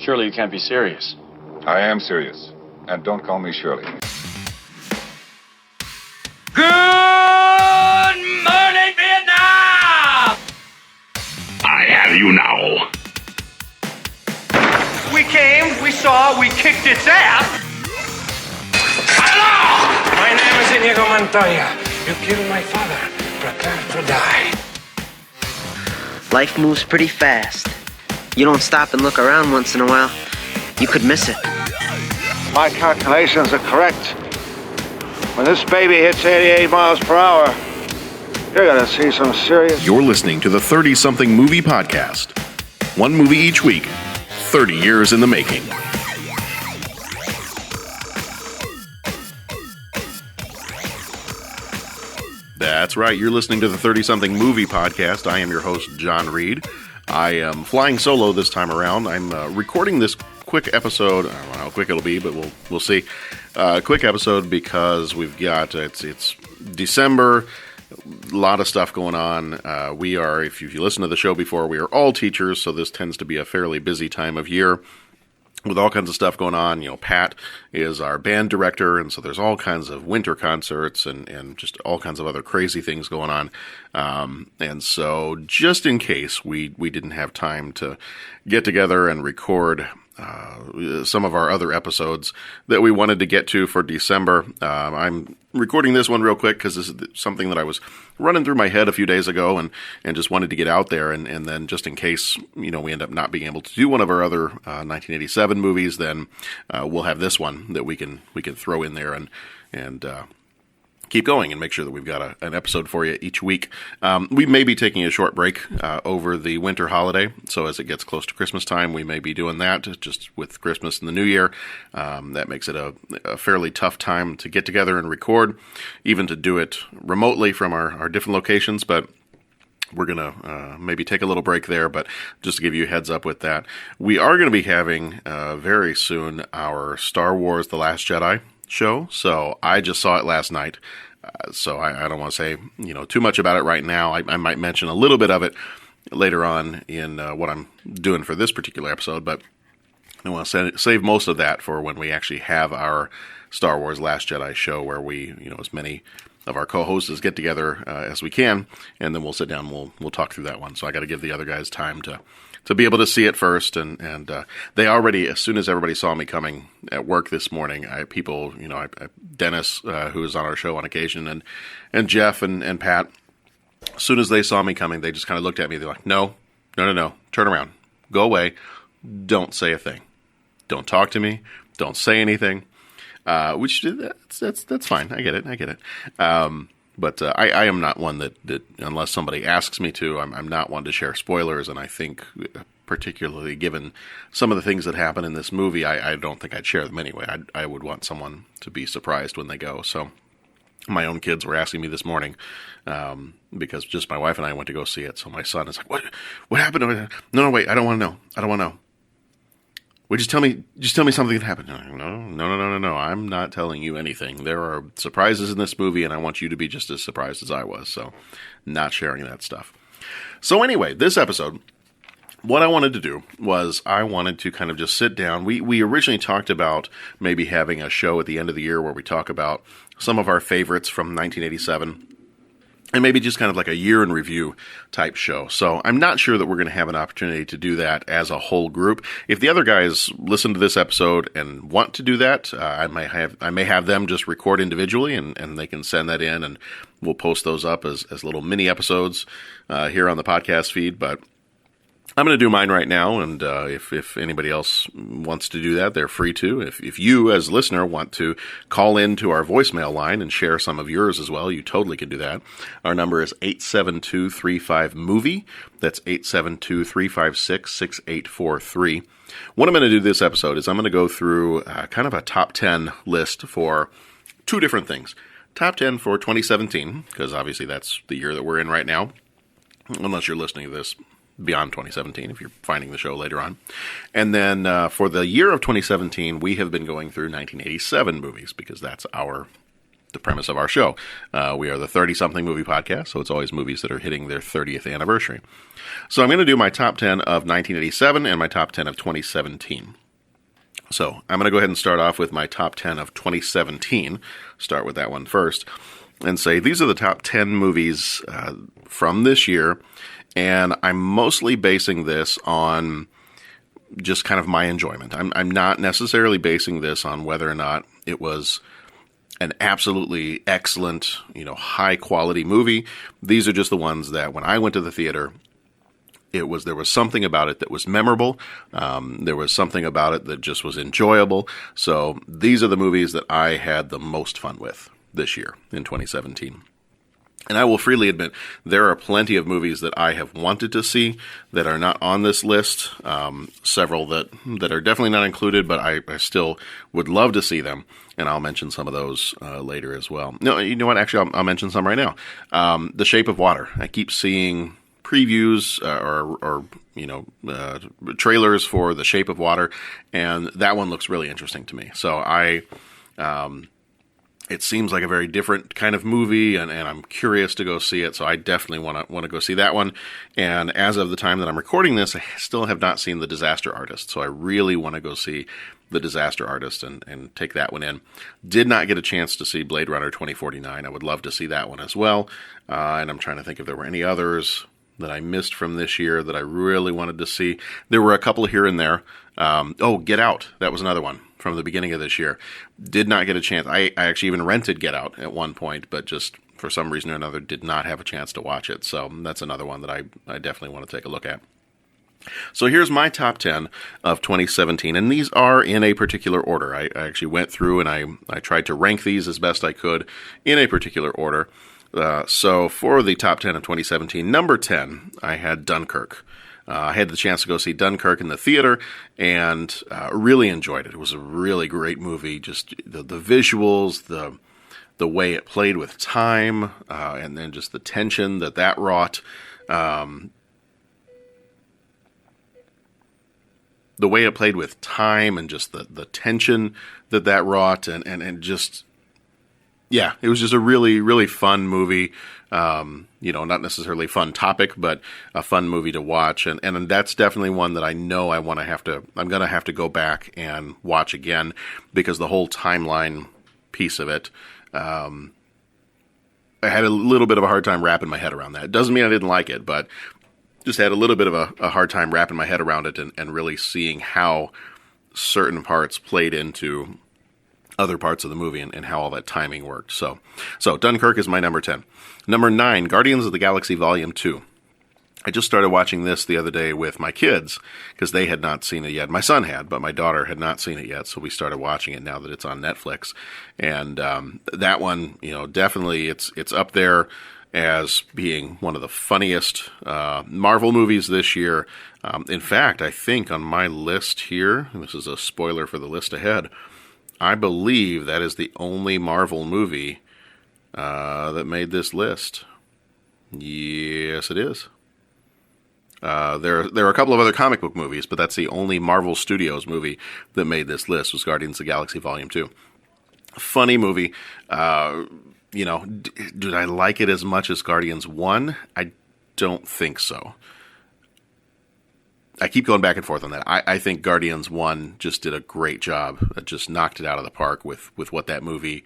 Surely you can't be serious. I am serious. And don't call me Shirley. Good morning, Vietnam! I have you now. We came, we saw, we kicked its ass. Hello! My name is Inigo Montoya. You killed my father. Prepare to die. Life moves pretty fast. You don't stop and look around once in a while, you could miss it. My calculations are correct. When this baby hits 88 miles per hour, you're gonna see some serious... You're listening to the 30-something movie podcast. One movie each week, 30 years in the making. That's right, you're listening to the 30-something movie podcast. I am your host, John Reed. I am flying solo this time around. I'm recording this quick episode. I don't know how quick it'll be, but we'll see. Quick episode because we've got it's December. A lot of stuff going on. We are, if you listen to the show before, we are all teachers, so this tends to be a fairly busy time of year with all kinds of stuff going on. You know, Pat is our band director, and so there's all kinds of winter concerts and just all kinds of other crazy things going on. And so just in case we didn't have time to get together and record some of our other episodes that we wanted to get to for December, I'm recording this one real quick because this is something that I was running through my head a few days ago and just wanted to get out there. And then just in case, you know, we end up not being able to do one of our other 1987 movies, then we'll have this one that we can throw in there and keep going and make sure that we've got an episode for you each week. We may be taking a short break over the winter holiday, so as it gets close to Christmas time, we may be doing that just with Christmas and the New Year. That makes it a fairly tough time to get together and record, even to do it remotely from our different locations, but we're going to maybe take a little break there, but just to give you a heads up with that, we are going to be having very soon our Star Wars The Last Jedi show. So I just saw it last night. So I don't want to say, you know, too much about it right now. I might mention a little bit of it later on in what I'm doing for this particular episode, but I want to save most of that for when we actually have our Star Wars Last Jedi show, where we, you know, as many of our co-hosts get together as we can, and then we'll sit down and we'll talk through that one. So I got to give the other guys time to be able to see it first, and they already, as soon as everybody saw me coming at work this morning, people, you know, Dennis, who is on our show on occasion, and Jeff and Pat, as soon as they saw me coming, they just kind of looked at me. They're like, no, turn around, go away, don't say a thing, don't talk to me, don't say anything, which that's fine. I get it. But I am not one that unless somebody asks me to, I'm not one to share spoilers. And I think, particularly given some of the things that happen in this movie, I don't think I'd share them anyway. I would want someone to be surprised when they go. So my own kids were asking me this morning, because just my wife and I went to go see it. So my son is like, what happened? No, wait, I don't want to know. Well, just tell me something that happened. No. I'm not telling you anything. There are surprises in this movie, and I want you to be just as surprised as I was. So, not sharing that stuff. So anyway, this episode, what I wanted to do was I wanted to kind of just sit down. We originally talked about maybe having a show at the end of the year where we talk about some of our favorites from 1987. And maybe just kind of like a year in review type show. So I'm not sure that we're going to have an opportunity to do that as a whole group. If the other guys listen to this episode and want to do that, I may have them just record individually, and they can send that in, and we'll post those up as little mini episodes here on the podcast feed. But I'm going to do mine right now, and if anybody else wants to do that, they're free to. If you, as a listener, want to call in to our voicemail line and share some of yours as well, you totally can do that. Our number is 872-35-MOVIE. That's 872-356-6843. What I'm going to do this episode is I'm going to go through kind of a top 10 list for two different things. Top 10 for 2017, because obviously that's the year that we're in right now, unless you're listening to this beyond 2017, if you're finding the show later on. And then for the year of 2017, we have been going through 1987 movies, because that's our the premise of our show. We are the 30-something movie podcast, so it's always movies that are hitting their 30th anniversary. So I'm going to do my top 10 of 1987 and my top 10 of 2017. So I'm going to go ahead and start off with my top 10 of 2017. Start with that one first and say these are the top 10 movies from this year, and I'm mostly basing this on just kind of my enjoyment. I'm not necessarily basing this on whether or not it was an absolutely excellent, high quality movie. These are just the ones that when I went to the theater, there was something about it that was memorable. There was something about it that just was enjoyable. So these are the movies that I had the most fun with this year in 2017. And I will freely admit, there are plenty of movies that I have wanted to see that are not on this list. Several that are definitely not included, but I still would love to see them. And I'll mention some of those later as well. No, you know what? Actually, I'll mention some right now. The Shape of Water. I keep seeing previews or trailers for The Shape of Water, and that one looks really interesting to me. So it seems like a very different kind of movie, and I'm curious to go see it, so I definitely want to go see that one. And as of the time that I'm recording this, I still have not seen The Disaster Artist, so I really want to go see The Disaster Artist and take that one in. Did not get a chance to see Blade Runner 2049. I would love to see that one as well, and I'm trying to think if there were any others that I missed from this year that I really wanted to see. There were a couple here and there. Get Out. That was another one from the beginning of this year. Did not get a chance. I actually even rented Get Out at one point, but just for some reason or another did not have a chance to watch it. So that's another one that I definitely want to take a look at. So here's my top 10 of 2017, and these are in a particular order. I actually went through and I tried to rank these as best I could in a particular order. So for the top 10 of 2017, number 10, I had Dunkirk. I had the chance to go see Dunkirk in the theater and really enjoyed it. It was a really great movie. Just the visuals, the way it played with time, and then just the tension that wrought. The way it played with time and just the tension that wrought and just... Yeah, it was just a really, really fun movie. Not necessarily fun topic, but a fun movie to watch. And that's definitely one that I know I'm going to have to go back and watch again, because the whole timeline piece of it, I had a little bit of a hard time wrapping my head around that. It doesn't mean I didn't like it, but just had a little bit of a hard time wrapping my head around it and really seeing how certain parts played into other parts of the movie and how all that timing worked. So Dunkirk is my number 10. Number 9, Guardians of the Galaxy Volume 2. I just started watching this the other day with my kids because they had not seen it yet. My son had, but my daughter had not seen it yet, so we started watching it now that it's on Netflix. And that one, definitely it's up there as being one of the funniest Marvel movies this year. In fact, I think on my list here, and this is a spoiler for the list ahead, I believe that is the only Marvel movie that made this list. Yes, it is. There are a couple of other comic book movies, but that's the only Marvel Studios movie that made this list, was Guardians of the Galaxy Volume 2. Funny movie. Did I like it as much as Guardians 1? I don't think so. I keep going back and forth on that. I think Guardians 1 just did a great job. It just knocked it out of the park with what that movie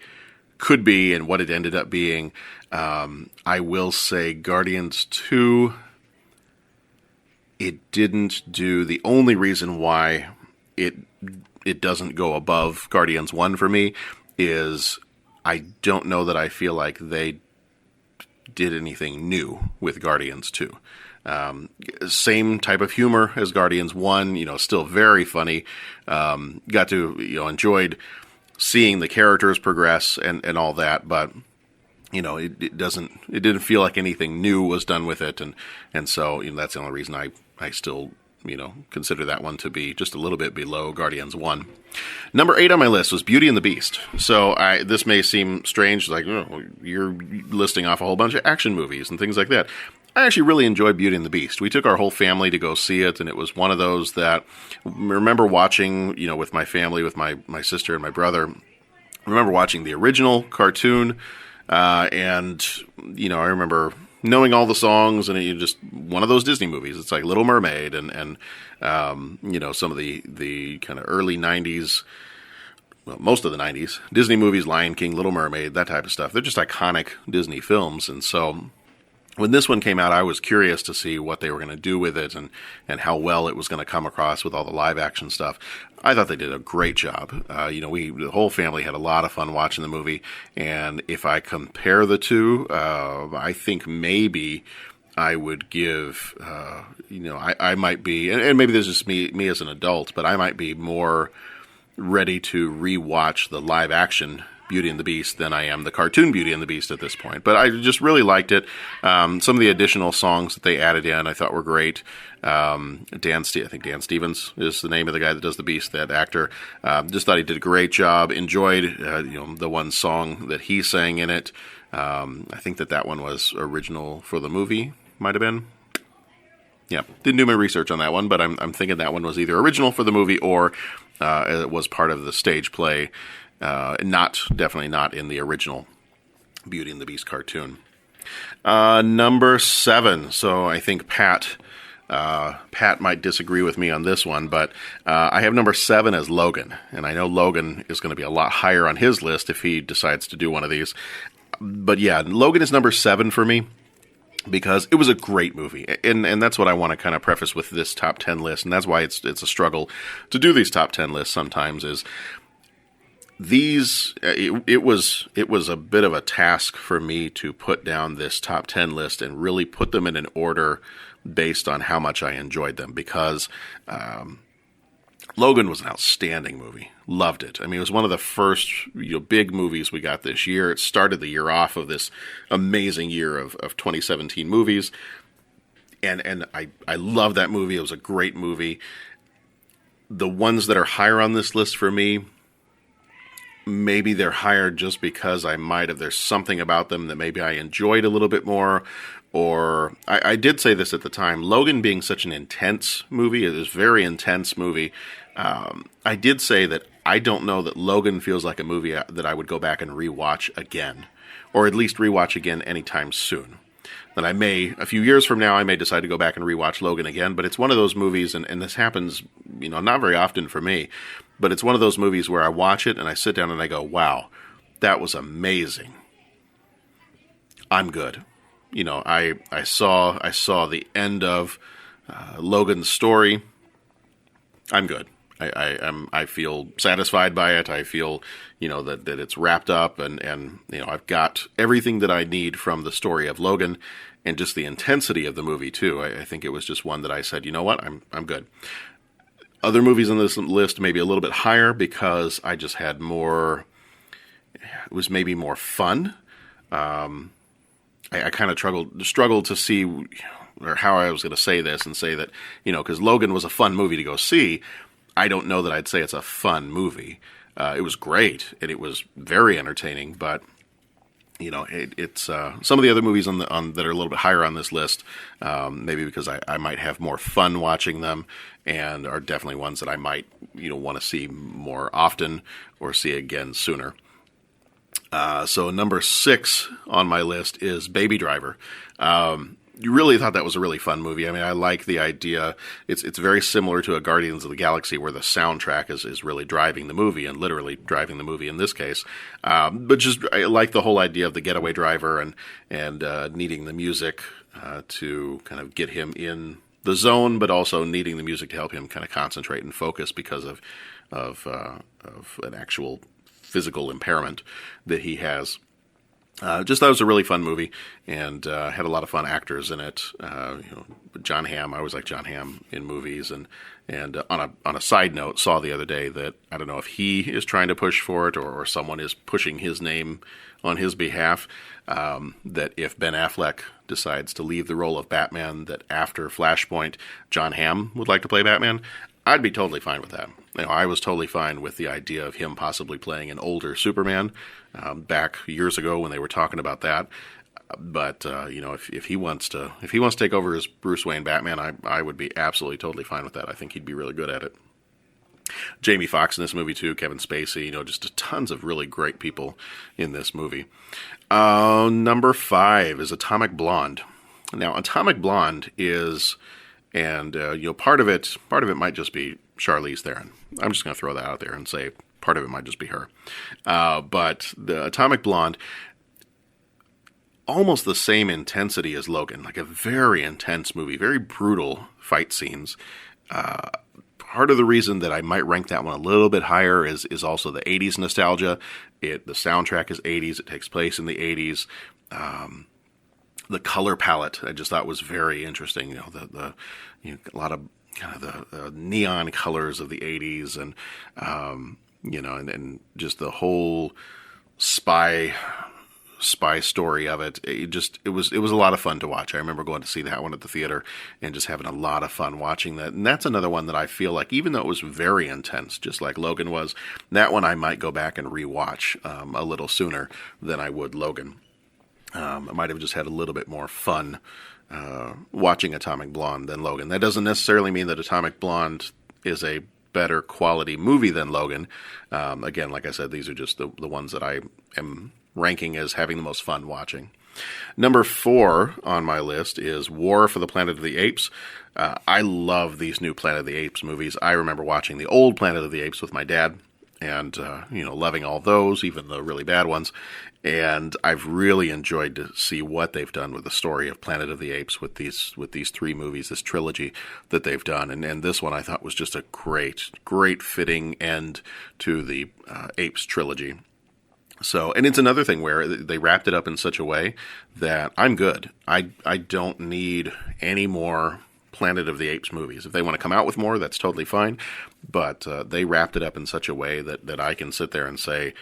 could be and what it ended up being. I will say Guardians 2, it didn't do... The only reason why it doesn't go above Guardians 1 for me is I don't know that I feel like they did anything new with Guardians 2. Same type of humor as Guardians 1, still very funny. Got to, enjoyed seeing the characters progress and all that, but, it didn't feel like anything new was done with it. And so, that's the only reason I still, consider that one to be just a little bit below Guardians 1. Number 8 on my list was Beauty and the Beast. So this may seem strange, like, you're listing off a whole bunch of action movies and things like that. I actually really enjoyed Beauty and the Beast. We took our whole family to go see it, and it was one of those that I remember watching, with my family, with my sister and my brother, remember watching the original cartoon, and I remember knowing all the songs, and it just one of those Disney movies. It's like Little Mermaid and some of the kind of early '90s. Well, most of the 90s, Disney movies, Lion King, Little Mermaid, that type of stuff. They're just iconic Disney films. And so when this one came out, I was curious to see what they were going to do with it and how well it was going to come across with all the live action stuff. I thought they did a great job. The whole family had a lot of fun watching the movie. And if I compare the two, I think maybe I would give, I might be, and maybe this is just me as an adult, but I might be more ready to rewatch the live action Beauty and the Beast than I am the cartoon Beauty and the Beast at this point. But I just really liked it. Some of the additional songs that they added in I thought were great. I think Dan Stevens is the name of the guy that does the Beast, that actor. Just thought he did a great job. Enjoyed the one song that he sang in it. I think that one was original for the movie, might have been. Yeah, didn't do my research on that one, but I'm thinking that one was either original for the movie or it was part of the stage play. Definitely not in the original Beauty and the Beast cartoon. Number 7. So I think Pat might disagree with me on this one, but I have number 7 as Logan, and I know Logan is going to be a lot higher on his list if he decides to do one of these. But yeah, Logan is number 7 for me, because it was a great movie. And that's what I want to kind of preface with this top 10 list. And that's why it's a struggle to do these top 10 lists sometimes is it was a bit of a task for me to put down this top 10 list and really put them in an order based on how much I enjoyed them, because Logan was an outstanding movie. Loved it. I mean, it was one of the first big movies we got this year. It started the year off of this amazing year of 2017 movies. And I love that movie. It was a great movie. The ones that are higher on this list for me, maybe they're higher just because there's something about them that maybe I enjoyed a little bit more. Or I did say this at the time, Logan being such an intense movie, it is a very intense movie. I did say that I don't know that Logan feels like a movie that I would go back and rewatch again, or at least rewatch again anytime soon. That a few years from now, I may decide to go back and rewatch Logan again, but it's one of those movies, and this happens, not very often for me, but it's one of those movies where I watch it and I sit down and I go, wow, that was amazing. I'm good. I saw the end of Logan's story. I'm good. I feel satisfied by it. I feel, that it's wrapped up and I've got everything that I need from the story of Logan, and just the intensity of the movie too. I think it was just one that I said, you know what, I'm good. Other movies on this list maybe a little bit higher because I just had more. It was maybe more fun. I kind of struggled to see, or how I was going to say this and say that, because Logan was a fun movie to go see. I don't know that I'd say it's a fun movie. It was great, and it was very entertaining, but, it's some of the other movies that are a little bit higher on this list, maybe because I might have more fun watching them, and are definitely ones that I might, want to see more often or see again sooner. So number 6 on my list is Baby Driver. You really thought that was a really fun movie. I mean, I like the idea. It's very similar to a Guardians of the Galaxy, where the soundtrack is really driving the movie, and literally driving the movie in this case. But just I like the whole idea of the getaway driver and needing the music to kind of get him in the zone, but also needing the music to help him kind of concentrate and focus because of an actual physical impairment that he has. Just thought it was a really fun movie, and had a lot of fun actors in it. John Hamm, I always like John Hamm in movies, and on a side note, saw the other day that I don't know if he is trying to push for it or someone is pushing his name on his behalf. That if Ben Affleck decides to leave the role of Batman, that after Flashpoint, John Hamm would like to play Batman. I'd be totally fine with that. I was totally fine with the idea of him possibly playing an older Superman back years ago when they were talking about that. But if he wants to take over as Bruce Wayne Batman, I would be absolutely totally fine with that. I think he'd be really good at it. Jamie Foxx in this movie too, Kevin Spacey, just tons of really great people in this movie. Number 5 is Atomic Blonde. Now, Atomic Blonde is, and part of it might just be Charlize Theron. I'm just going to throw that out there and say part of it might just be her. But the Atomic Blonde, almost the same intensity as Logan, like a very intense movie, very brutal fight scenes. Part of the reason that I might rank that one a little bit higher is also the 80s nostalgia. The soundtrack is 80s. It takes place in the 80s. The color palette I just thought was very interesting. A lot of kind of the neon colors of the 80s, and and just the whole spy story of it. It was a lot of fun to watch. I remember going to see that one at the theater and just having a lot of fun watching that. And that's another one that I feel like, even though it was very intense, just like Logan was, that one I might go back and rewatch a little sooner than I would Logan. I might have just had a little bit more fun watching Atomic Blonde than Logan. That doesn't necessarily mean that Atomic Blonde is a better quality movie than Logan. Again, like I said, these are just the ones that I am ranking as having the most fun watching. Number 4 on my list is War for the Planet of the Apes. I love these new Planet of the Apes movies. I remember watching the old Planet of the Apes with my dad, and loving all those, even the really bad ones. And I've really enjoyed to see what they've done with the story of Planet of the Apes with these 3 movies, this trilogy that they've done. And this one I thought was just a great fitting end to the Apes trilogy. So, and it's another thing where they wrapped it up in such a way that I'm good. I don't need any more Planet of the Apes movies. If they want to come out with more, that's totally fine. But they wrapped it up in such a way that I can sit there and say,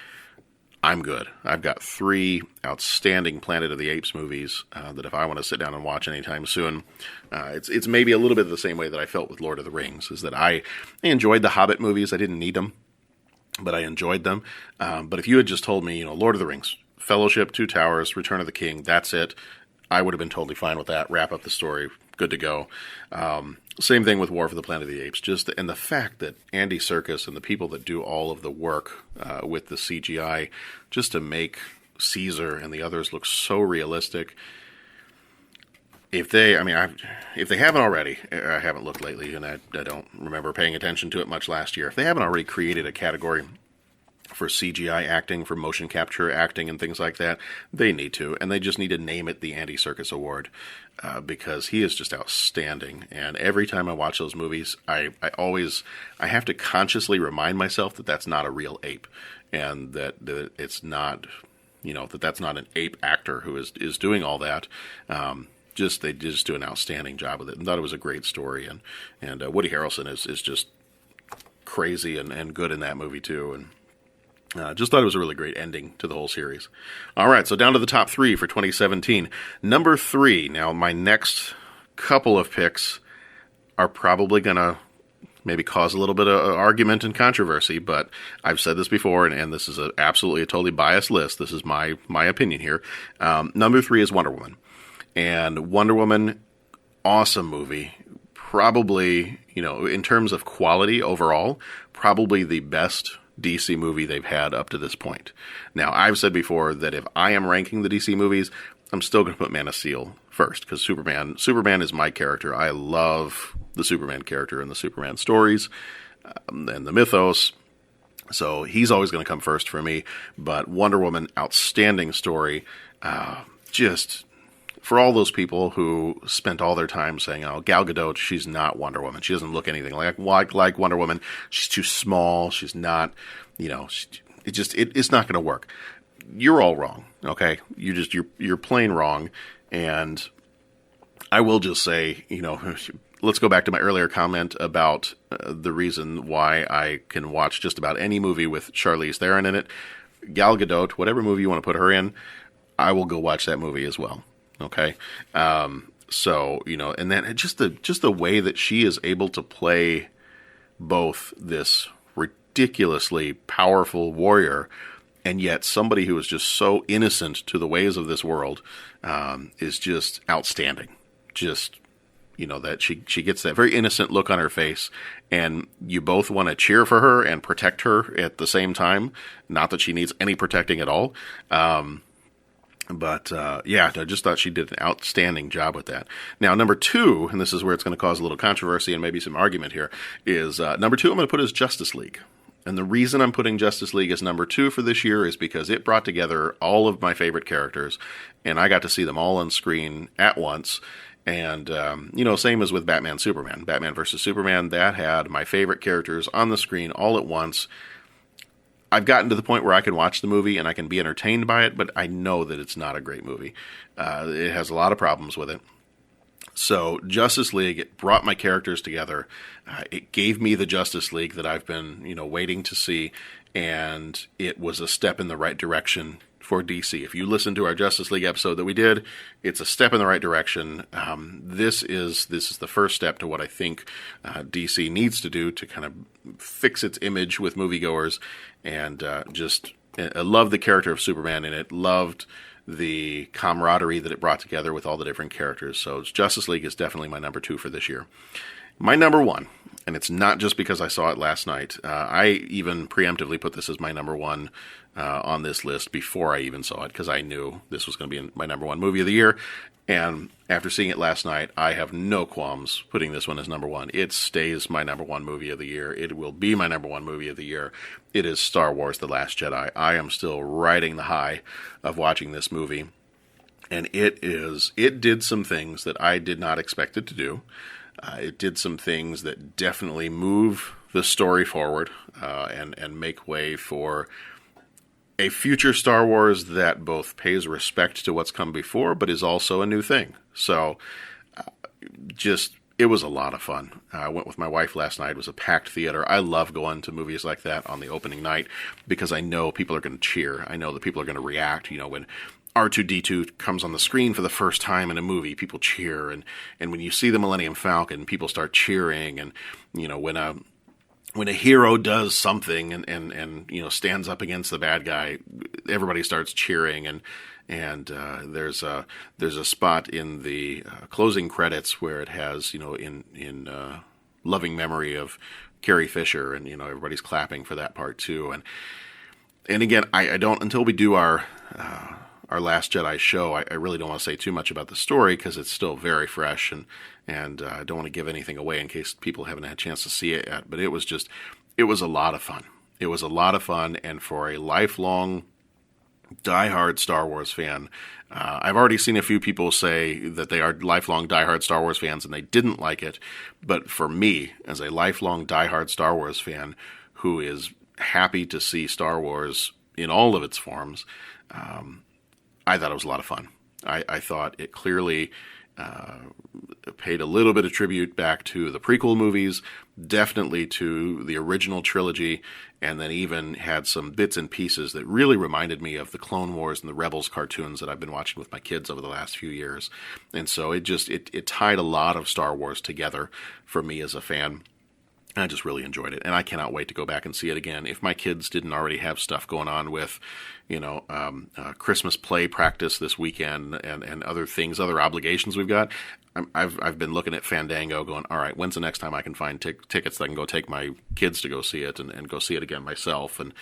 I'm good. I've got 3 outstanding Planet of the Apes movies that if I want to sit down and watch anytime soon, it's maybe a little bit the same way that I felt with Lord of the Rings, is that I enjoyed the Hobbit movies. I didn't need them, but I enjoyed them. But if you had just told me, Lord of the Rings, Fellowship, Two Towers, Return of the King, that's it, I would have been totally fine with that. Wrap up the story, good to go. Same thing with War for the Planet of the Apes. And the fact that Andy Serkis and the people that do all of the work with the CGI just to make Caesar and the others look so realistic. If they haven't already, I haven't looked lately, and I don't remember paying attention to it much last year. If they haven't already created a category for CGI acting, for motion capture acting and things like that, they need to. And they just need to name it the Andy Serkis Award because he is just outstanding. And every time I watch those movies, I have to consciously remind myself that that's not a real ape, and that it's not, that's not an ape actor who is doing all that. They just do an outstanding job with it, and thought it was a great story. And Woody Harrelson is just crazy and good in that movie too. And just thought it was a really great ending to the whole series. All right, so down to the top 3 for 2017. Number 3. Now, my next couple of picks are probably going to maybe cause a little bit of argument and controversy, but I've said this before, and this is absolutely a totally biased list. This is my opinion here. Number 3 is Wonder Woman. And Wonder Woman, awesome movie. Probably, in terms of quality overall, probably the best DC movie they've had up to this point. Now, I've said before that if I am ranking the DC movies, I'm still going to put Man of Steel first, because Superman is my character. I love the Superman character and the Superman stories and the mythos. So he's always going to come first for me. But Wonder Woman, outstanding story. Just for all those people who spent all their time saying, "Oh, Gal Gadot, she's not Wonder Woman. She doesn't look anything like Wonder Woman. She's too small. She's not, it's not going to work." You're all wrong. Okay, you're plain wrong. And I will just say, let's go back to my earlier comment about the reason why I can watch just about any movie with Charlize Theron in it. Gal Gadot, whatever movie you want to put her in, I will go watch that movie as well. Okay. So, and then just the way that she is able to play both this ridiculously powerful warrior and yet somebody who is just so innocent to the ways of this world, is just outstanding. Just that she gets that very innocent look on her face, and you both want to cheer for her and protect her at the same time. Not that she needs any protecting at all. But I just thought she did an outstanding job with that. Now, number 2, and this is where it's going to cause a little controversy and maybe some argument here, is number 2 I'm going to put as Justice League. And the reason I'm putting Justice League as number 2 for this year is because it brought together all of my favorite characters, and I got to see them all on screen at once. And, same as with Batman Superman. Batman vs. Superman, that had my favorite characters on the screen all at once. I've gotten to the point where I can watch the movie and I can be entertained by it, but I know that it's not a great movie. It has a lot of problems with it. So Justice League, it brought my characters together. It gave me the Justice League that I've been, waiting to see, and it was a step in the right direction for DC. If you listen to our Justice League episode that we did, it's a step in the right direction. This is the first step to what I think DC needs to do to kind of fix its image with moviegoers, and I love the character of Superman in it. Loved the camaraderie that it brought together with all the different characters. So Justice League is definitely my number 2 for this year. My number 1, and it's not just because I saw it last night. I even preemptively put this as my number 1 on this list before I even saw it, because I knew this was going to be my number 1 movie of the year. And after seeing it last night, I have no qualms putting this one as number 1. It stays my number 1 movie of the year. It will be my number 1 movie of the year. It is Star Wars: The Last Jedi. I am still riding the high of watching this movie. And it did some things that I did not expect it to do. It did some things that definitely move the story forward and make way for a future Star Wars that both pays respect to what's come before, but is also a new thing. So, it was a lot of fun. I went with my wife last night. It was a packed theater. I love going to movies like that on the opening night because I know people are going to cheer. I know that people are going to react. When R2-D2 comes on the screen for the first time in a movie, people cheer. And when you see the Millennium Falcon, people start cheering. And, when a hero does something and stands up against the bad guy, everybody starts cheering, and there's a spot in the closing credits where it has in loving memory of Carrie Fisher, and everybody's clapping for that part too, and again, I don't, until we do our Last Jedi show, I really don't want to say too much about the story because it's still very fresh, and I don't want to give anything away in case people haven't had a chance to see it yet. But it was a lot of fun. It was a lot of fun, and for a lifelong, diehard Star Wars fan, I've already seen a few people say that they are lifelong, diehard Star Wars fans and they didn't like it. But for me, as a lifelong, diehard Star Wars fan who is happy to see Star Wars in all of its forms, I thought it was a lot of fun. I thought it clearly paid a little bit of tribute back to the prequel movies, definitely to the original trilogy, and then even had some bits and pieces that really reminded me of the Clone Wars and the Rebels cartoons that I've been watching with my kids over the last few years. And so it tied a lot of Star Wars together for me as a fan. I just really enjoyed it, and I cannot wait to go back and see it again. If my kids didn't already have stuff going on with, Christmas play practice this weekend and other things, other obligations we've got, I've been looking at Fandango going, all right, when's the next time I can find tickets that I can go take my kids to go see it and go see it again myself? And,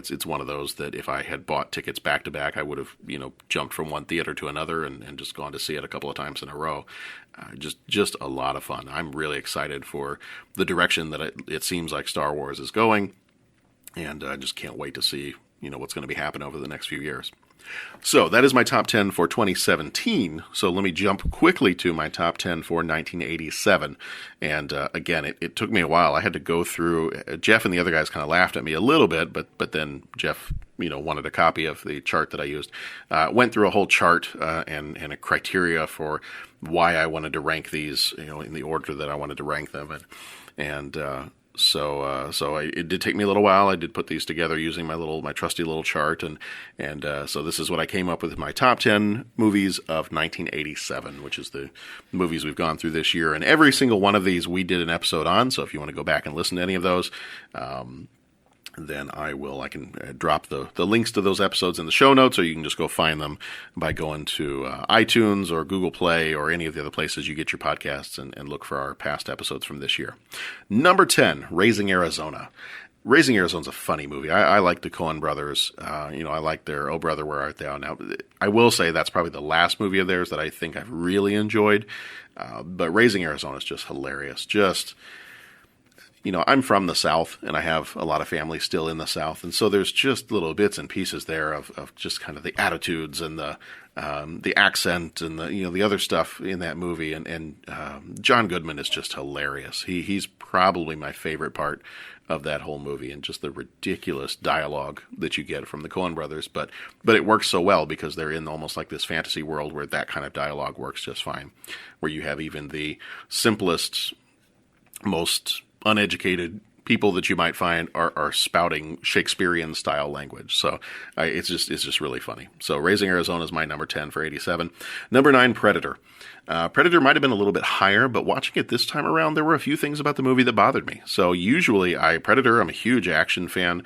it's one of those that if I had bought tickets back to back, I would have, jumped from one theater to another and just gone to see it a couple of times in a row. Just a lot of fun. I'm really excited for the direction that it seems like Star Wars is going, and I just can't wait to see, what's going to be happening over the next few years. So that is my top 10 for 2017. So let me jump quickly to my top 10 for 1987. And again, it took me a while. I had to go through. Jeff and the other guys kind of laughed at me a little bit, but then Jeff, wanted a copy of the chart that I used. Went through a whole chart and a criteria for why I wanted to rank these, in the order that I wanted to rank them, So it did take me a little while. I did put these together using my trusty little chart, and so this is what I came up with my top 10 movies of 1987, which is the movies we've gone through this year. And every single one of these we did an episode on, so if you want to go back and listen to any of those, then I can drop the links to those episodes in the show notes, or you can just go find them by going to iTunes or Google Play or any of the other places you get your podcasts and look for our past episodes from this year. Number 10, Raising Arizona. Raising Arizona's a funny movie. I like the Coen brothers. I like their Oh Brother, Where Art Thou? Now, I will say that's probably the last movie of theirs that I think I've really enjoyed. But Raising Arizona is just hilarious. I'm from the South, and I have a lot of family still in the South, and so there's just little bits and pieces there of just kind of the attitudes and the accent and the other stuff in that movie. And John Goodman is just hilarious. He's probably my favorite part of that whole movie, and just the ridiculous dialogue that you get from the Coen brothers. But it works so well because they're in almost like this fantasy world where that kind of dialogue works just fine, where you have even the simplest, most uneducated people that you might find are spouting Shakespearean style language. So it's just really funny. So Raising Arizona is my number 10 for 87. Number 9, Predator. Predator might have been a little bit higher, but watching it this time around, there were a few things about the movie that bothered me. So usually Predator, I'm a huge action fan,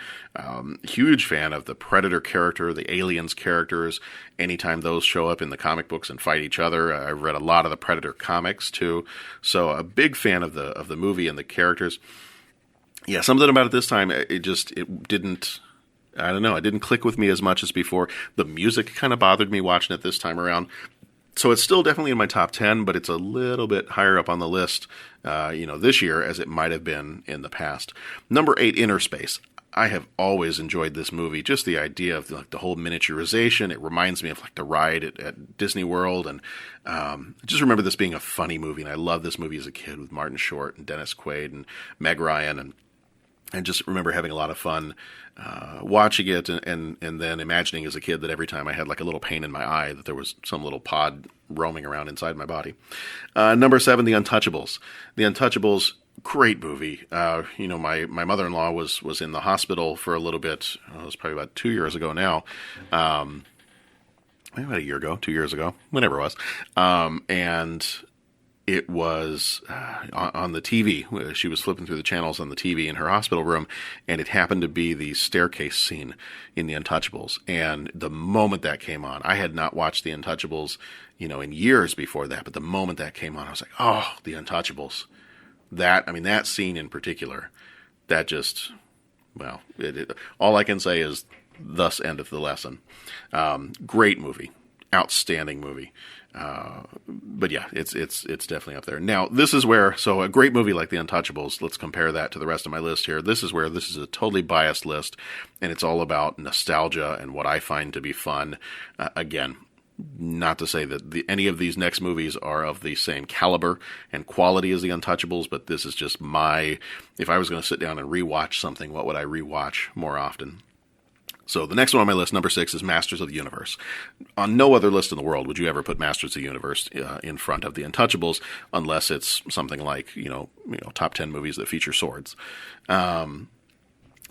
huge fan of the Predator character, the Aliens characters. Anytime those show up in the comic books and fight each other, I've read a lot of the Predator comics too. So a big fan of the movie and the characters. Yeah, something about it this time, it didn't click with me as much as before. The music kind of bothered me watching it this time around. So it's still definitely in my top 10, but it's a little bit higher up on the list, this year as it might have been in the past. Number 8, Inner Space. I have always enjoyed this movie. Just the idea of the whole miniaturization. It reminds me of the ride at Disney World. And I just remember this being a funny movie. And I loved this movie as a kid with Martin Short and Dennis Quaid and Meg Ryan. And just remember having a lot of fun watching it and then imagining as a kid that every time I had a little pain in my eye that there was some little pod roaming around inside my body. Number 7, The Untouchables. The Untouchables, great movie. My mother-in-law was in the hospital for a little bit. It was probably about 2 years ago now. Maybe about a year ago, 2 years ago, whenever it was. And it was on the TV. She was flipping through the channels on the TV in her hospital room, and it happened to be the staircase scene in The Untouchables. And the moment that came on, I had not watched The Untouchables, in years before that, but the moment that came on, I was like, oh, The Untouchables. That scene in particular, that just, all I can say is, thus endeth the lesson. Great movie. Outstanding movie. But yeah, it's definitely up there. Now, this is where, so a great movie like The Untouchables, let's compare that to the rest of my list here. This is a totally biased list, and it's all about nostalgia and what I find to be fun. Again, not to say that any of these next movies are of the same caliber and quality as The Untouchables, but this is just if I was going to sit down and rewatch something, what would I rewatch more often? So the next one on my list, number 6, is Masters of the Universe. On no other list in the world would you ever put Masters of the Universe in front of The Untouchables, unless it's something like, top 10 movies that feature swords. Loved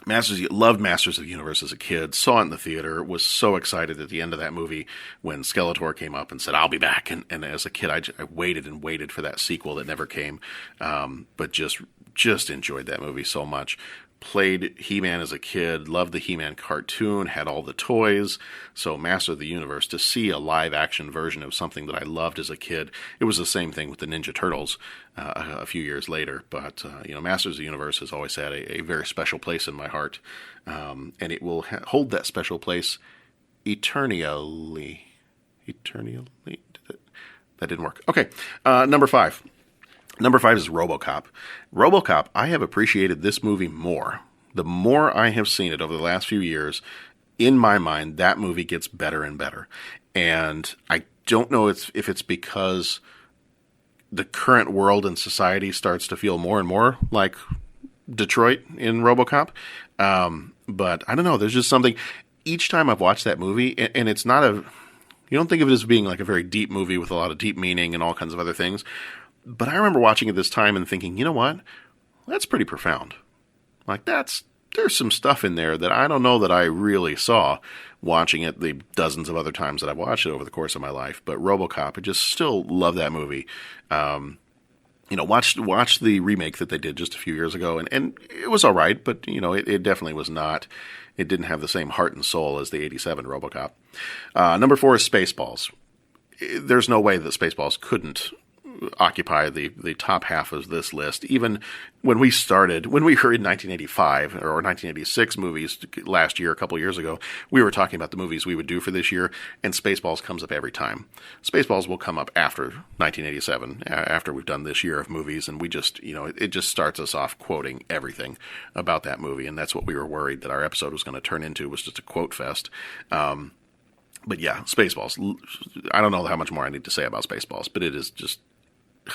Masters of the Universe as a kid, saw it in the theater, was so excited at the end of that movie when Skeletor came up and said, "I'll be back." And as a kid, I waited and waited for that sequel that never came, but just enjoyed that movie so much. Played He-Man as a kid, loved the He-Man cartoon, had all the toys. So Master of the Universe, to see a live-action version of something that I loved as a kid, it was the same thing with the Ninja Turtles a few years later. But, Masters of the Universe has always had a very special place in my heart. And it will hold that special place eternally. Eternally? That didn't work. Okay, number 5. Number 5 is RoboCop. RoboCop, I have appreciated this movie more. The more I have seen it over the last few years, in my mind, that movie gets better and better. And I don't know if it's because the current world and society starts to feel more and more like Detroit in RoboCop. But I don't know, there's just something. Each time I've watched that movie, and it's not you don't think of it as being like a very deep movie with a lot of deep meaning and all kinds of other things. But I remember watching it this time and thinking, you know what? That's pretty profound. There's some stuff in there that I don't know that I really saw watching it the dozens of other times that I've watched it over the course of my life. But RoboCop, I just still love that movie. watch the remake that they did just a few years ago, and it was all right, but it definitely was not. It didn't have the same heart and soul as the '87 RoboCop. Number 4 is Spaceballs. There's no way that Spaceballs couldn't occupy the top half of this list. Even when we were in 1985 or 1986 movies last year, a couple years ago, we were talking about the movies we would do for this year, and Spaceballs comes up every time. Spaceballs will come up after 1987, after we've done this year of movies, and we just, it just starts us off quoting everything about that movie, and that's what we were worried that our episode was going to turn into, was just a quote fest. But yeah, Spaceballs. I don't know how much more I need to say about Spaceballs, but it is just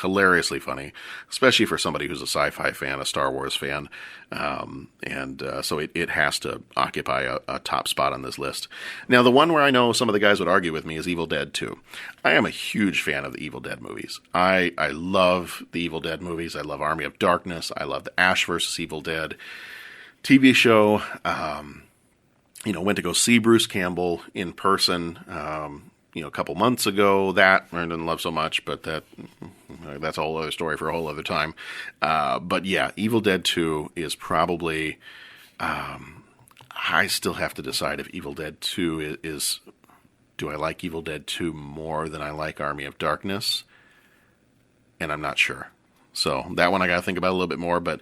hilariously funny, especially for somebody who's a sci-fi fan, a Star Wars fan, so it has to occupy a top spot on this list. Now, the one where I know some of the guys would argue with me is Evil Dead 2. I am a huge fan of the Evil Dead movies. I love the Evil Dead movies. I love Army of Darkness. I love the Ash vs. Evil Dead TV show. Went to go see Bruce Campbell in person, a couple months ago. That I didn't love so much, but that's a whole other story for a whole other time. But yeah, Evil Dead 2 is probably, I still have to decide if Evil Dead 2 is, do I like Evil Dead 2 more than I like Army of Darkness? And I'm not sure. So that one I got to think about a little bit more, but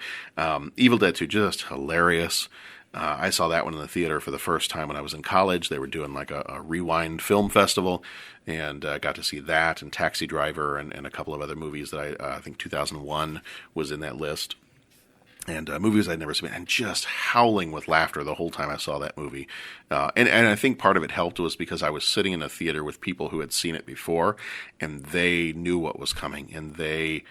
Evil Dead 2, just hilarious. I saw that one in the theater for the first time when I was in college. They were doing like a Rewind film festival, and got to see that and Taxi Driver and a couple of other movies that I think 2001 was in that list. And movies I'd never seen, and just howling with laughter the whole time I saw that movie. And I think part of it helped was because I was sitting in a theater with people who had seen it before, and they knew what was coming, and they...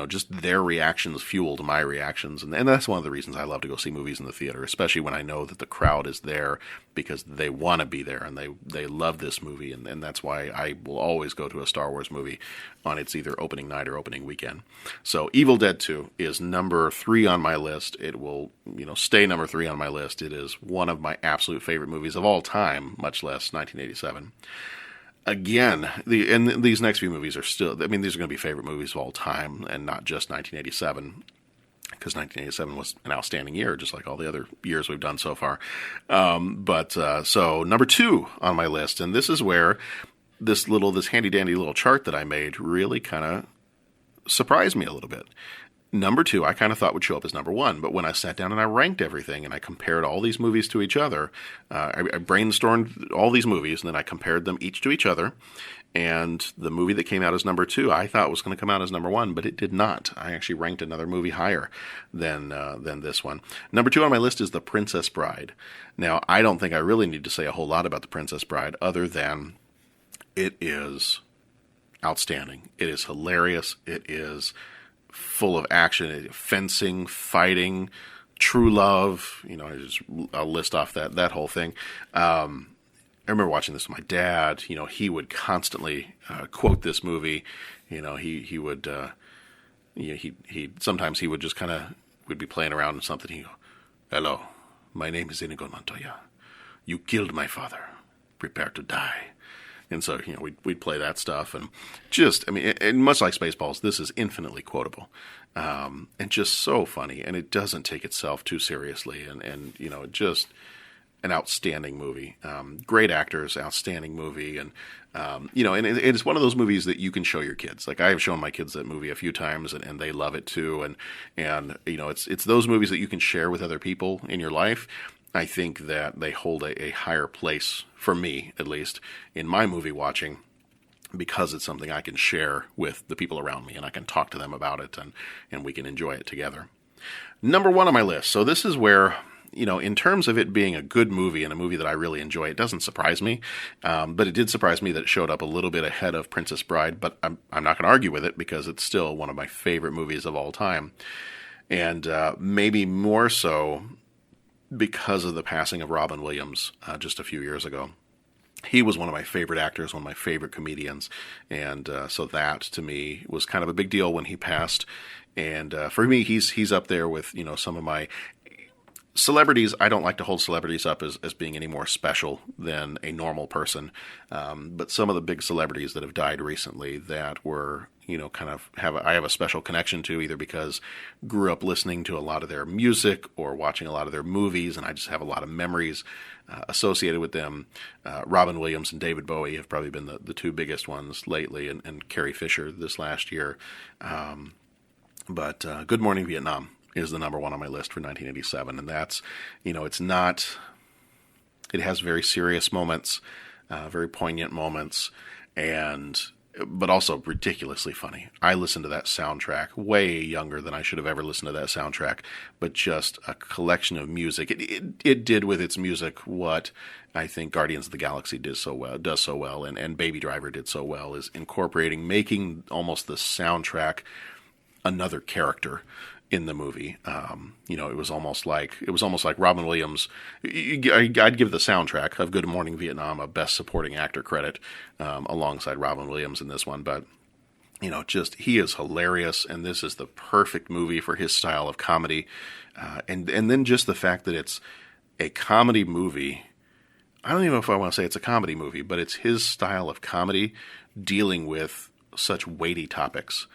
just their reactions fueled my reactions. And that's one of the reasons I love to go see movies in the theater, especially when I know that the crowd is there because they want to be there and they love this movie. And that's why I will always go to a Star Wars movie on its either opening night or opening weekend. So Evil Dead 2 is number 3 on my list. It will, stay number 3 on my list. It is one of my absolute favorite movies of all time, much less 1987. Again, these next few movies are still, these are going to be favorite movies of all time and not just 1987, because 1987 was an outstanding year, just like all the other years we've done so far. So number 2 on my list, and this is where this handy-dandy little chart that I made really kind of surprised me a little bit. Number 2, I kind of thought would show up as number 1, but when I sat down and I ranked everything and I compared all these movies to each other, I brainstormed all these movies and then I compared them each to each other, and the movie that came out as number 2 I thought was going to come out as number 1, but it did not. I actually ranked another movie higher than this one. Number 2 on my list is The Princess Bride. Now, I don't think I really need to say a whole lot about The Princess Bride other than it is outstanding. It is hilarious. It is full of action, fencing, fighting, true love. I'll list off that whole thing. I remember watching this with my dad. He would constantly quote this movie. He would sometimes he would just kind of would be playing around and something. He'd go, "Hello, my name is Inigo Montoya. You killed my father. Prepare to die." And so, we'd play that stuff, and and much like Spaceballs, this is infinitely quotable, and just so funny, and it doesn't take itself too seriously, and just an outstanding movie. Great actors, outstanding movie, and and it's one of those movies that you can show your kids. Like, I have shown my kids that movie a few times, and they love it too, and it's those movies that you can share with other people in your life. I think that they hold a higher place, for me at least, in my movie watching, because it's something I can share with the people around me, and I can talk to them about it, and we can enjoy it together. Number 1 on my list. So this is where, in terms of it being a good movie and a movie that I really enjoy, it doesn't surprise me, but it did surprise me that it showed up a little bit ahead of Princess Bride, but I'm not going to argue with it because it's still one of my favorite movies of all time, and maybe more so because of the passing of Robin Williams just a few years ago. He was one of my favorite actors, one of my favorite comedians, and so that, to me, was kind of a big deal when he passed. And for me, he's up there with, some of my celebrities. I don't like to hold celebrities up as being any more special than a normal person, but some of the big celebrities that have died recently that were, kind of I have a special connection to, either because grew up listening to a lot of their music or watching a lot of their movies, and I just have a lot of memories associated with them. Robin Williams and David Bowie have probably been the two biggest ones lately, and Carrie Fisher this last year. But Good Morning Vietnam is the number one on my list for 1987, and that's, it has very serious moments, very poignant moments, but also ridiculously funny. I listened to that soundtrack way younger than I should have ever listened to that soundtrack, but just a collection of music. It did with its music what I think Guardians of the Galaxy does so well, and Baby Driver did so well, is making almost the soundtrack another character in the movie. It was almost like Robin Williams. I'd give the soundtrack of Good Morning Vietnam a Best Supporting Actor credit alongside Robin Williams in this one. But he is hilarious, and this is the perfect movie for his style of comedy. And then just the fact that it's a comedy movie. I don't even know if I want to say it's a comedy movie, but it's his style of comedy dealing with such weighty topics.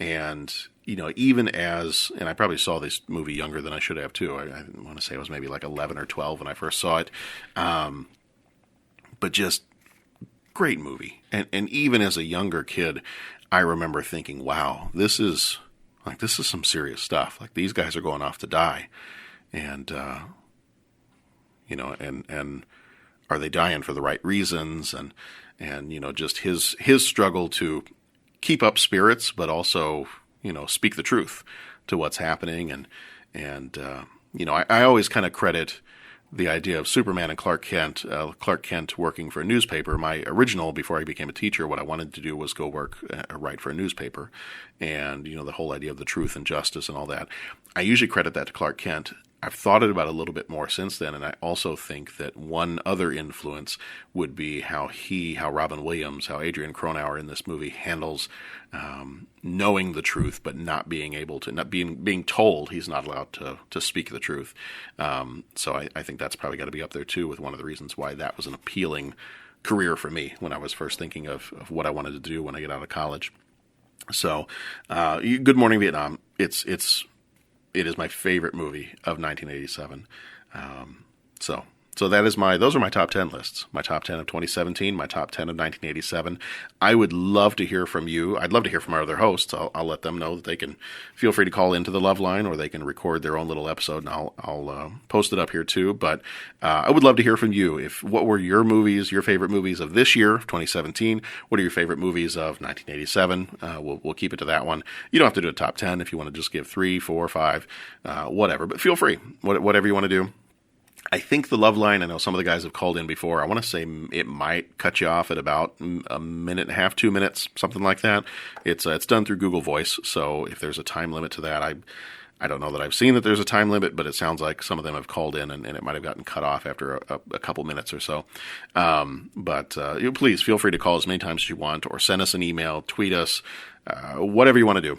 And, even and I probably saw this movie younger than I should have too. I want to say I was maybe like 11 or 12 when I first saw it. But just great movie. And even as a younger kid, I remember thinking, wow, this is some serious stuff. Like, these guys are going off to die. And, and are they dying for the right reasons? And just his struggle to keep up spirits, but also, speak the truth to what's happening. And I always kind of credit the idea of Superman and Clark Kent working for a newspaper. My original, before I became a teacher, what I wanted to do was go write for a newspaper. And, the whole idea of the truth and justice and all that. I usually credit that to Clark Kent. I've thought about it a little bit more since then, and I also think that one other influence would be how Robin Williams, how Adrian Cronauer in this movie handles knowing the truth, but not being able to, not being told he's not allowed to speak the truth. So I think that's probably got to be up there too, with one of the reasons why that was an appealing career for me when I was first thinking of what I wanted to do when I get out of college. So, Good Morning Vietnam. It is my favorite movie of 1987. So those are my top 10 lists. My top 10 of 2017, my top 10 of 1987. I would love to hear from you. I'd love to hear from our other hosts. I'll let them know that they can feel free to call into the Love Line, or they can record their own little episode, and I'll post it up here too. But I would love to hear from you. What were your favorite movies of this year, 2017? What are your favorite movies of 1987? We'll keep it to that one. You don't have to do a top 10 if you want to just give 3, 4, 5, whatever. But feel free, whatever you want to do. I think the Love Line, I know some of the guys have called in before. I want to say it might cut you off at about a minute and a half, 2 minutes, something like that. It's done through Google Voice, so if there's a time limit to that, I don't know that I've seen that there's a time limit, but it sounds like some of them have called in and it might have gotten cut off after a couple minutes or so. But please feel free to call as many times as you want, or send us an email, tweet us, whatever you want to do.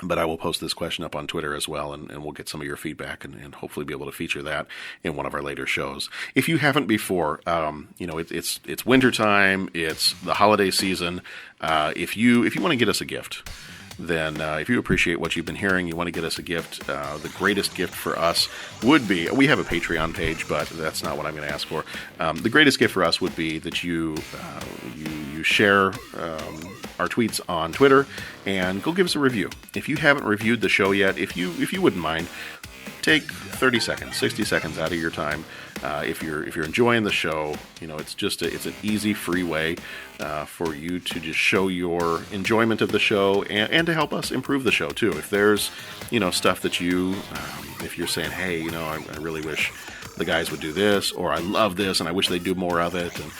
But I will post this question up on Twitter as well, and we'll get some of your feedback and hopefully be able to feature that in one of our later shows. If you haven't before, it's wintertime, it's the holiday season. If you want to get us a gift, then if you appreciate what you've been hearing, you want to get us a gift, the greatest gift for us would be, we have a Patreon page, but that's not what I'm going to ask for. The greatest gift for us would be that you share our tweets on Twitter and go give us a review. If you haven't reviewed the show yet, if you wouldn't mind, take 30 seconds, 60 seconds out of your time. If you're enjoying the show, it's an easy, free way for you to just show your enjoyment of the show and to help us improve the show too. If there's stuff that if you're saying, hey, I really wish the guys would do this, or I love this and I wish they'd do more of it, and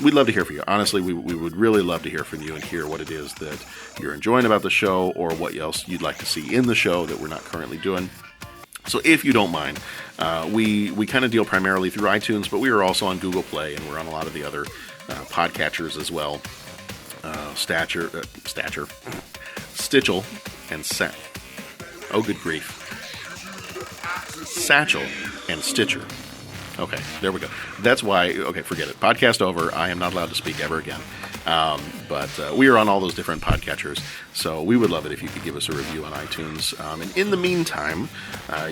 we'd love to hear from you. Honestly, we would really love to hear from you and hear what it is that you're enjoying about the show, or what else you'd like to see in the show that we're not currently doing. So if you don't mind, we kind of deal primarily through iTunes, but we are also on Google Play, and we're on a lot of the other podcatchers as well. Stitchel, and Set. Oh, good grief. Satchel and Stitcher. Okay, there we go. That's why, okay, forget it. Podcast over. I am not allowed to speak ever again. But we are on all those different podcatchers, so we would love it if you could give us a review on iTunes. And in the meantime,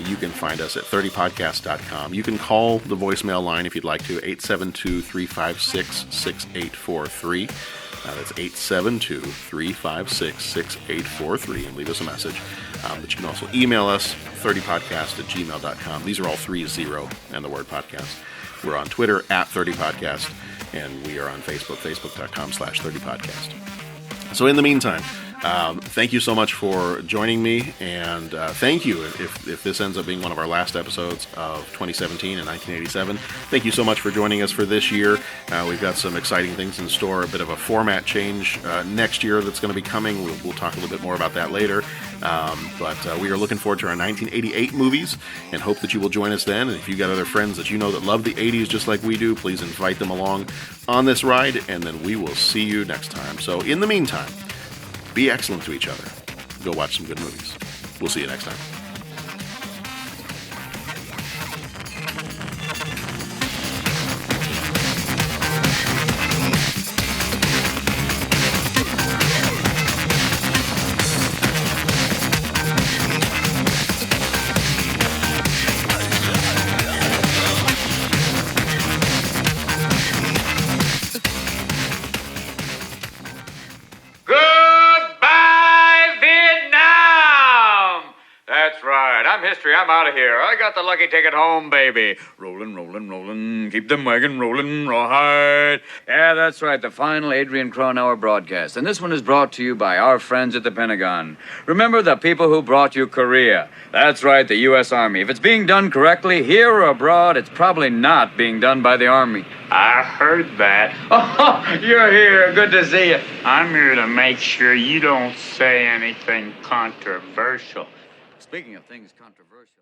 you can find us at 30podcast.com. You can call the voicemail line if you'd like to, 872-356-6843. That's 872-356-6843, and leave us a message. But you can also email us, 30podcast@gmail.com. These are all 30 and the word podcast. We're on Twitter at 30podcast, and we are on Facebook, facebook.com/30podcast. So in the meantime, thank you so much for joining me, and thank you if this ends up being one of our last episodes of 2017 and 1987. Thank you so much for joining us for this year. We've got some exciting things in store, a bit of a format change next year that's going to be coming. We'll talk a little bit more about that later. But we are looking forward to our 1988 movies and hope that you will join us then. And if you've got other friends that you know that love the 80s just like we do, please invite them along on this ride, and then we will see you next time. So in the meantime, be excellent to each other. Go watch some good movies. We'll see you next time. History, I'm out of here. I got the lucky ticket home, baby. Rolling, rolling, rolling. Keep them wagon rolling, rawhide. Yeah, that's right. The final Adrian Cronauer broadcast. And this one is brought to you by our friends at the Pentagon. Remember the people who brought you Korea. That's right, the U.S. Army. If it's being done correctly, here or abroad, it's probably not being done by the Army. I heard that. Oh, you're here. Good to see you. I'm here to make sure you don't say anything controversial. Speaking of things controversial.